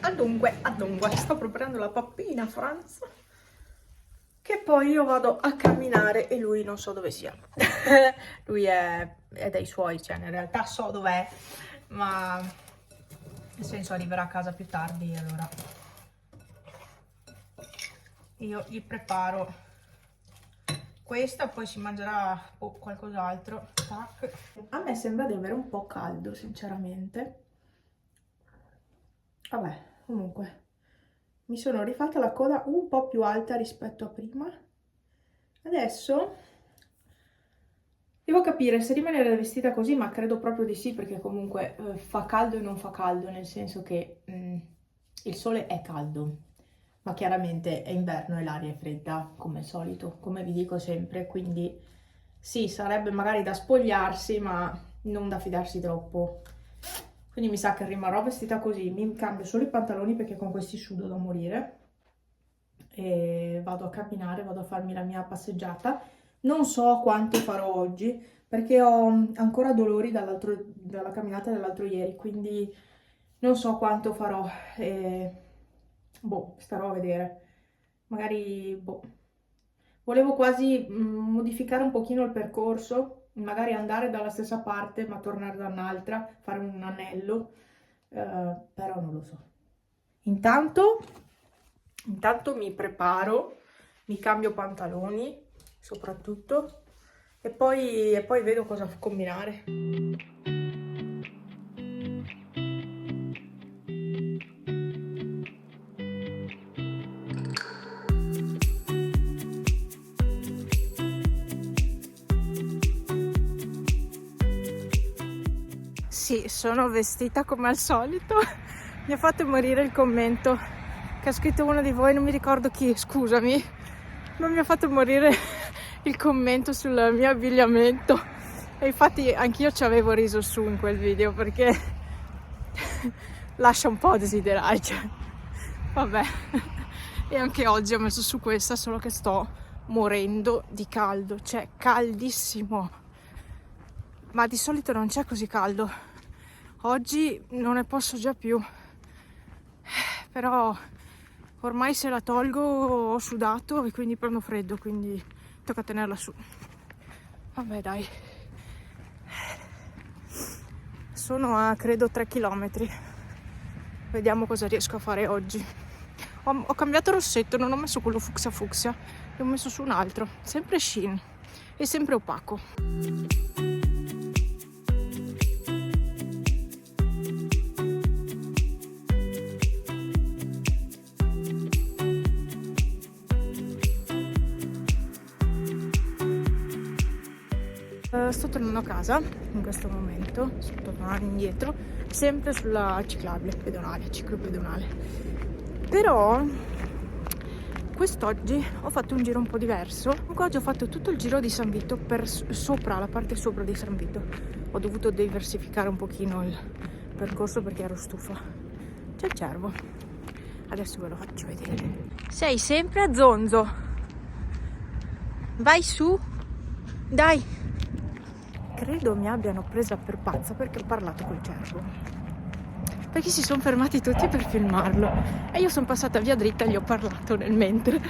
Adunque, sto preparando la pappina Franz, che poi io vado a camminare e lui non so dove sia. Lui è dai suoi, cioè in realtà so dov'è, ma nel senso arriverà a casa più tardi, allora io gli preparo questa, poi si mangerà qualcos'altro. A me sembra di avere un po' caldo, sinceramente. Vabbè, comunque mi sono rifatta la coda un po' più alta rispetto a prima. Adesso devo capire se rimanere vestita così, ma credo proprio di sì, perché comunque fa caldo e non fa caldo, nel senso che il sole è caldo, ma chiaramente è inverno e l'aria è fredda, come al solito, come vi dico sempre, quindi sì, sarebbe magari da spogliarsi, ma non da fidarsi troppo. Quindi mi sa che rimarrò vestita così, mi cambio solo i pantaloni perché con questi sudo da morire e vado a camminare, vado a farmi la mia passeggiata. Non so quanto farò oggi perché ho ancora dolori dalla camminata dell'altro ieri, quindi non so quanto farò e boh, starò a vedere. Magari, boh. Volevo quasi modificare un pochino il percorso, magari andare dalla stessa parte ma tornare da un'altra, fare un anello, però non lo so. Intanto mi preparo, mi cambio pantaloni soprattutto e poi vedo cosa combinare. Sì, sono vestita come al solito. Mi ha fatto morire il commento che ha scritto uno di voi, non mi ricordo chi, scusami, ma mi ha fatto morire il commento sul mio abbigliamento. E infatti anch'io ci avevo riso su in quel video perché lascia un po' a desiderare, cioè. Vabbè. E anche oggi ho messo su questa, solo che sto morendo di caldo, cioè caldissimo. Ma di solito non c'è così caldo. Oggi non ne posso già più. Però ormai se la tolgo ho sudato e quindi prendo freddo, quindi tocca tenerla su. Vabbè, dai. Sono a credo 3 km. Vediamo cosa riesco a fare oggi. Ho cambiato rossetto, non ho messo quello fucsia fucsia, e ho messo su un altro, sempre Shein e sempre opaco. Sto tornando a casa in questo momento, sto tornando indietro, sempre sulla ciclopedonale. Però quest'oggi ho fatto un giro un po' diverso. Oggi ho fatto tutto il giro di San Vito per sopra, la parte sopra di San Vito. Ho dovuto diversificare un pochino il percorso perché ero stufa. C'è il cervo. Adesso ve lo faccio vedere. Sei sempre a zonzo. Vai su. Dai. Credo mi abbiano presa per pazza perché ho parlato col cervo. Perché si sono fermati tutti per filmarlo e io sono passata via dritta e gli ho parlato nel mentre.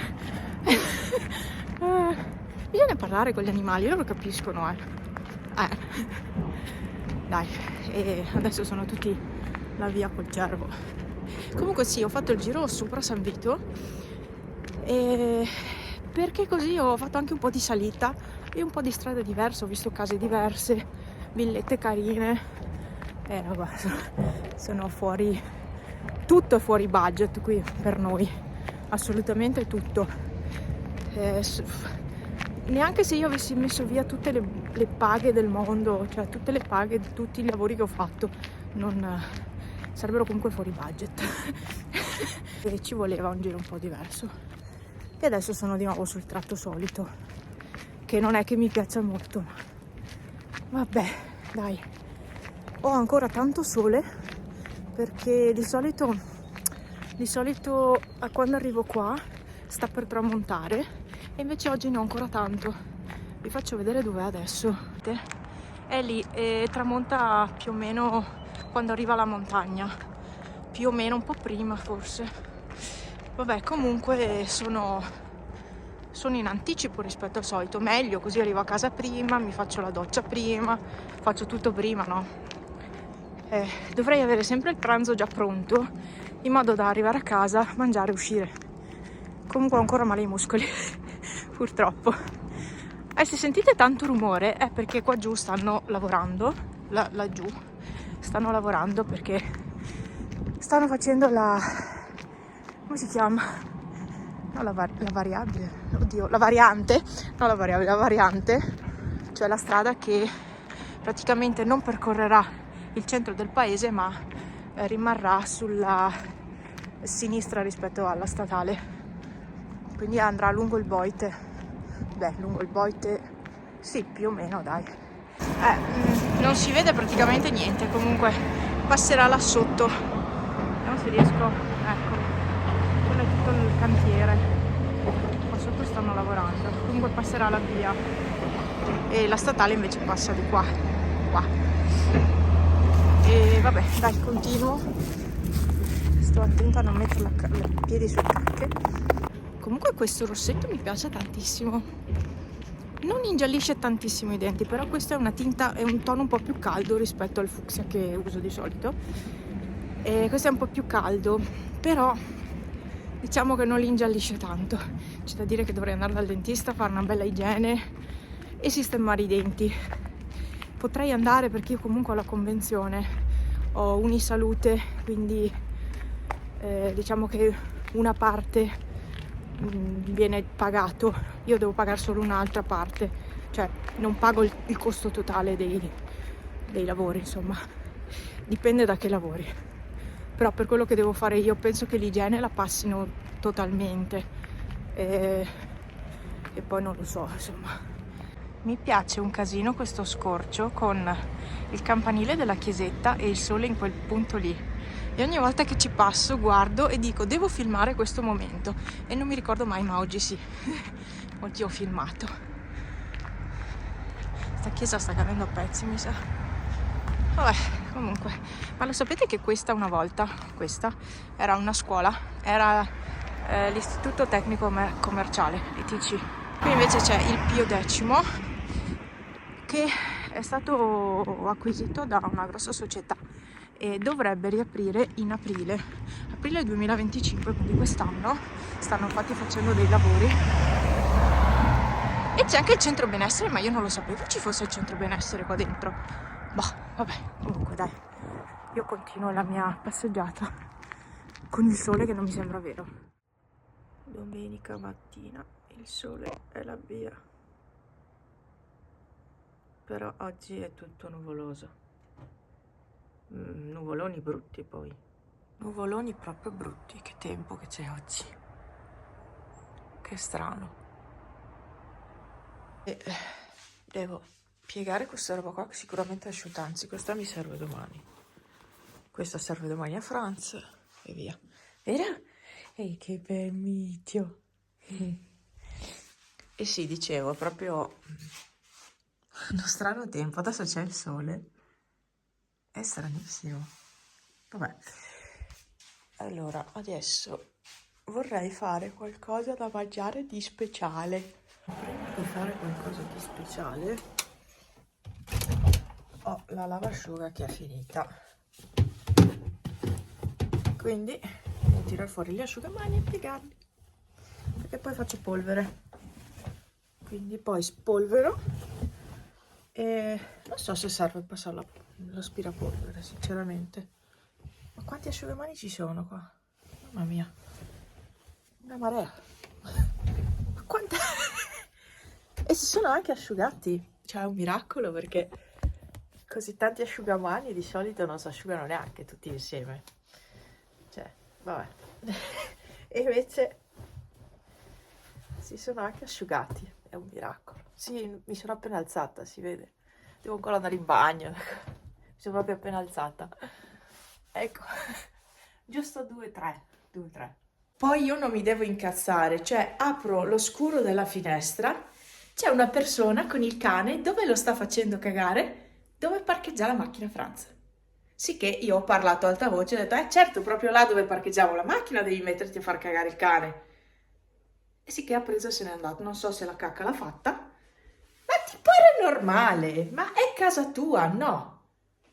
Bisogna parlare con gli animali, loro capiscono, Dai, e adesso sono tutti la via col cervo. Comunque sì, ho fatto il giro sopra San Vito e perché così ho fatto anche un po' di salita e un po' di strade diverse, ho visto case diverse, villette carine. Vabbè, sono fuori, tutto è fuori budget qui per noi, assolutamente tutto. Neanche se io avessi messo via tutte le paghe del mondo, cioè tutte le paghe di tutti i lavori che ho fatto, non sarebbero comunque fuori budget. E ci voleva un giro un po' diverso. E adesso sono di nuovo sul tratto solito, che non è che mi piaccia molto. Vabbè, dai. Ho ancora tanto sole perché di solito quando arrivo qua sta per tramontare e invece oggi ne ho ancora tanto. Vi faccio vedere dov'è adesso. È lì e tramonta più o meno quando arriva alla montagna, più o meno un po' prima forse. Vabbè, comunque sono in anticipo rispetto al solito, meglio, così arrivo a casa prima, mi faccio la doccia prima, faccio tutto prima, no? Dovrei avere sempre il pranzo già pronto, in modo da arrivare a casa, mangiare e uscire. Comunque ho ancora male ai muscoli, purtroppo. Se sentite tanto rumore è perché qua giù stanno lavorando, laggiù stanno lavorando perché stanno facendo come si chiama? No, la variabile, oddio, la variante, no la variabile, la variante, cioè la strada che praticamente non percorrerà il centro del paese ma rimarrà sulla sinistra rispetto alla statale, quindi andrà lungo il Boite. Beh, lungo il Boite, sì, più o meno, dai. Non si vede praticamente niente, comunque passerà là sotto. Vediamo se riesco, ecco, quello è tutto il cantiere. Qua sotto stanno lavorando, comunque passerà la via. E la statale invece passa di qua. E vabbè, dai, continuo. Sto attenta a non mettere i piedi sul cacche. Comunque questo rossetto mi piace tantissimo. Non ingiallisce tantissimo i denti, però questa è una tinta, è un tono un po' più caldo rispetto al fucsia che uso di solito. E questo è un po' più caldo, però diciamo che non li ingiallisce tanto. C'è da dire che dovrei andare dal dentista, fare una bella igiene e sistemare i denti. Potrei andare perché io comunque ho la convenzione, ho Unisalute, quindi diciamo che una parte viene pagato, io devo pagare solo un'altra parte, cioè non pago il costo totale dei lavori, insomma, dipende da che lavori. Però per quello che devo fare io penso che l'igiene la passino totalmente e poi non lo so, insomma. Mi piace un casino questo scorcio con il campanile della chiesetta e il sole in quel punto lì. E ogni volta che ci passo guardo e dico devo filmare questo momento. E non mi ricordo mai, ma oggi sì. Oggi ho filmato. Sta chiesa sta cadendo a pezzi, mi sa. Vabbè, comunque. Ma lo sapete che questa una volta, questa, era una scuola? Era l'Istituto Tecnico Commerciale, ITC. Qui invece c'è il Pio X, che è stato acquisito da una grossa società e dovrebbe riaprire in aprile 2025, quindi quest'anno. Stanno infatti facendo dei lavori e c'è anche il centro benessere, ma io non lo sapevo ci fosse il centro benessere qua dentro. Boh, vabbè, comunque dai, io continuo la mia passeggiata con il sole che non mi sembra vero. Domenica mattina il sole è la via, però oggi è tutto nuvoloso. Nuvoloni brutti poi. Nuvoloni proprio brutti. Che tempo che c'è oggi. Che strano. E devo piegare questa roba qua che sicuramente è asciutta, anzi questa mi serve domani. Questa serve domani a Franz e via. Vero? Ehi, che bel mitio. E sì, dicevo, proprio uno strano tempo. Adesso c'è il sole. È stranissimo. Vabbè. Allora, adesso vorrei fare qualcosa da mangiare di speciale. Prima di fare qualcosa di speciale ho la lavasciuga che è finita. Quindi devo tirare fuori gli asciugamani e piegarli. Perché poi faccio polvere. Quindi poi spolvero e non so se serve passare l'aspirapolvere, sinceramente. Ma quanti asciugamani ci sono qua? Mamma mia, una marea. Ma quanta... E si sono anche asciugati, cioè è un miracolo, perché così tanti asciugamani di solito non si asciugano neanche tutti insieme. Cioè, vabbè. E invece si sono anche asciugati, è un miracolo. Sì, mi sono appena alzata, si vede. Devo ancora andare in bagno. Mi sono proprio appena alzata. Ecco, giusto 2-3. Poi io non mi devo incazzare, cioè apro lo scuro della finestra, c'è una persona con il cane, dove lo sta facendo cagare? Dove parcheggia la macchina Franz? Sicché io ho parlato alta voce e ho detto, certo, proprio là dove parcheggiamo la macchina devi metterti a far cagare il cane. E sicché ha preso e se n'è andato. Non so se la cacca l'ha fatta. Ma ti pare normale? Ma è casa tua? No.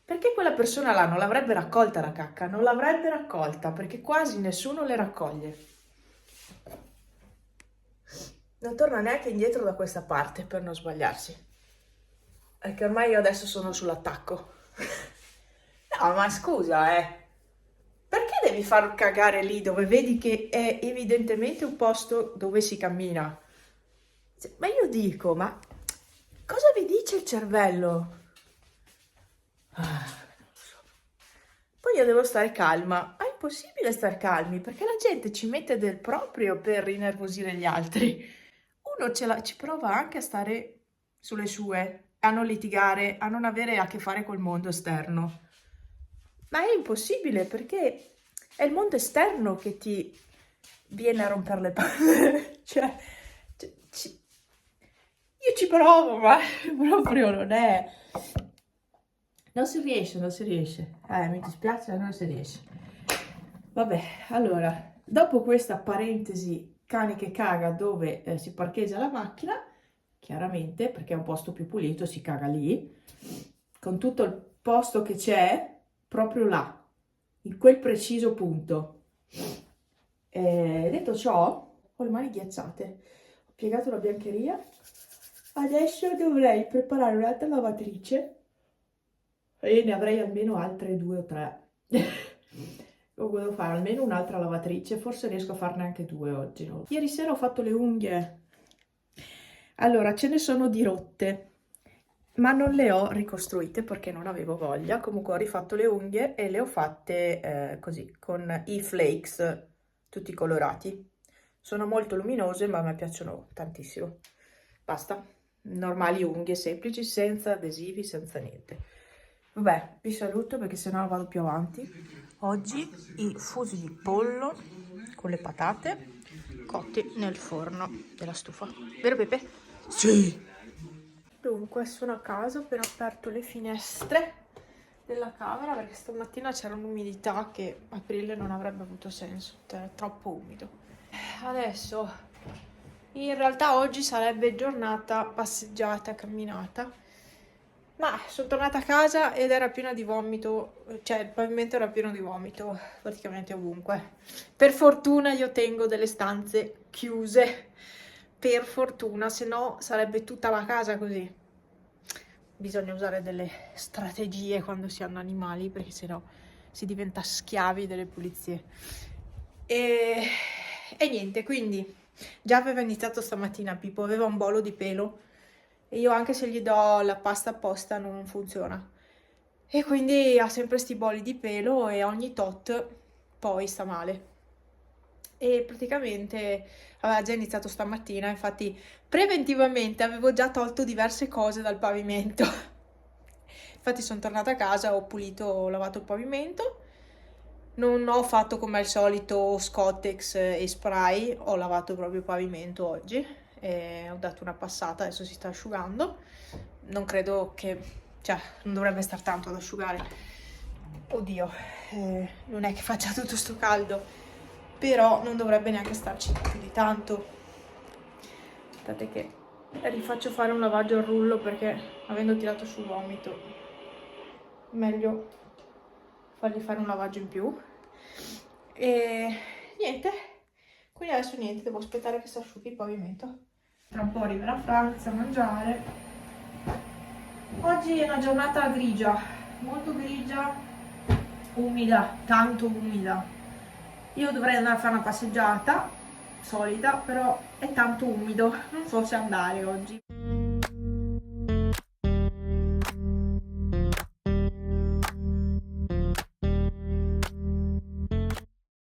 Perché quella persona là non l'avrebbe raccolta la cacca? Non l'avrebbe raccolta perché quasi nessuno le raccoglie. Non torna neanche indietro da questa parte per non sbagliarsi. È che ormai io adesso sono sull'attacco. No, ma scusa, perché devi far cagare lì dove vedi che è evidentemente un posto dove si cammina? Ma io dico, ma cosa vi dice il cervello? Non lo so. Poi io devo stare calma. È impossibile stare calmi perché la gente ci mette del proprio per innervosire gli altri. Uno ci prova anche a stare sulle sue, a non litigare, a non avere a che fare col mondo esterno. Ma è impossibile perché è il mondo esterno che ti viene a rompere le palle. Io ci provo, ma proprio non è. Non si riesce, non si riesce. Mi dispiace, non si riesce. Vabbè, allora, dopo questa parentesi cane che caga dove si parcheggia la macchina, chiaramente, perché è un posto più pulito, si caga lì, con tutto il posto che c'è, proprio là, in quel preciso punto. Detto ciò, ho le mani ghiacciate, ho piegato la biancheria, adesso dovrei preparare un'altra lavatrice e ne avrei almeno altre 2 o 3. Comunque devo fare almeno un'altra lavatrice, forse riesco a farne anche 2 oggi. No? Ieri sera ho fatto le unghie. Allora, ce ne sono di rotte, ma non le ho ricostruite perché non avevo voglia. Comunque ho rifatto le unghie e le ho fatte così, con i flakes tutti colorati. Sono molto luminose, ma a me piacciono tantissimo. Basta, normali unghie semplici, senza adesivi, senza niente. Vabbè, vi saluto perché sennò vado più avanti. Oggi i fusi di pollo con le patate cotti nel forno della stufa. Vero Pepe? Sì! Dunque, sono a casa, ho appena aperto le finestre della camera perché stamattina c'era un'umidità che aprile non avrebbe avuto senso, è troppo umido. Adesso, in realtà oggi sarebbe giornata passeggiata, camminata, ma sono tornata a casa ed era piena di vomito, cioè il pavimento era pieno di vomito praticamente ovunque. Per fortuna io tengo delle stanze chiuse, per fortuna, se no sarebbe tutta la casa così. Bisogna usare delle strategie quando si hanno animali perché sennò si diventa schiavi delle pulizie. E niente, quindi già aveva iniziato stamattina Pippo, aveva un bolo di pelo e io anche se gli do la pasta apposta non funziona. E quindi ha sempre sti boli di pelo e ogni tot poi sta male. E praticamente aveva già iniziato stamattina, infatti preventivamente avevo già tolto diverse cose dal pavimento. Infatti sono tornata a casa, ho pulito, ho lavato il pavimento. Non ho fatto come al solito Scottex e spray, ho lavato proprio il pavimento oggi e ho dato una passata, adesso si sta asciugando. Non credo che, cioè, non dovrebbe star tanto ad asciugare. Oddio, non è che faccia tutto sto caldo, però non dovrebbe neanche starci più di tanto. Aspettate che rifaccio fare un lavaggio al rullo perché avendo tirato sul vomito, meglio fargli fare un lavaggio in più. E niente, quindi adesso niente, devo aspettare che si asciughi il pavimento. Tra un po' arriverà Franz a mangiare. Oggi è una giornata grigia, molto grigia, umida, tanto umida. Io dovrei andare a fare una passeggiata solita, però è tanto umido, non so se andare oggi.